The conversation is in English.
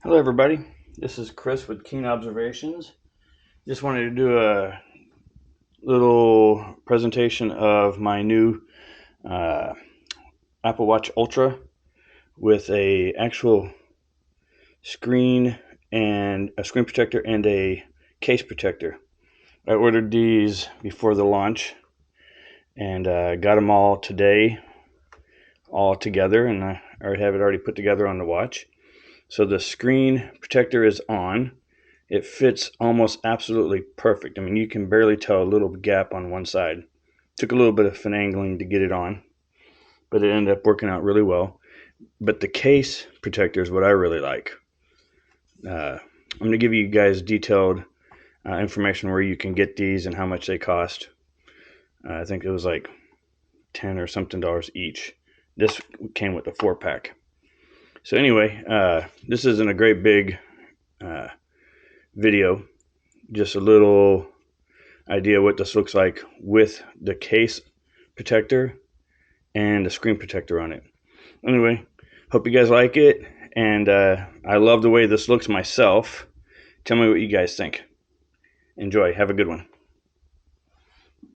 Hello everybody, this is Chris with Keen Observations. Just wanted to do a little presentation of my new Apple Watch Ultra with a actual screen and a screen protector and a case protector. I ordered these before the launch and got them all today, all together, and I already have it already put together on the watch. So the screen protector is on. It fits almost absolutely perfect. I mean, you can barely tell a little gap on one side. Took a little bit of finagling to get it on, but it ended up working out really well. But the case protector is what I really like. I'm going to give you guys detailed information where you can get these and how much they cost. I think it was like $10 or something each. This came with a 4-pack. So anyway, this isn't a great big video, just a little idea what this looks like with the case protector and the screen protector on it. Anyway, hope you guys like it, and I love the way this looks myself. Tell me what you guys think. Enjoy. Have a good one.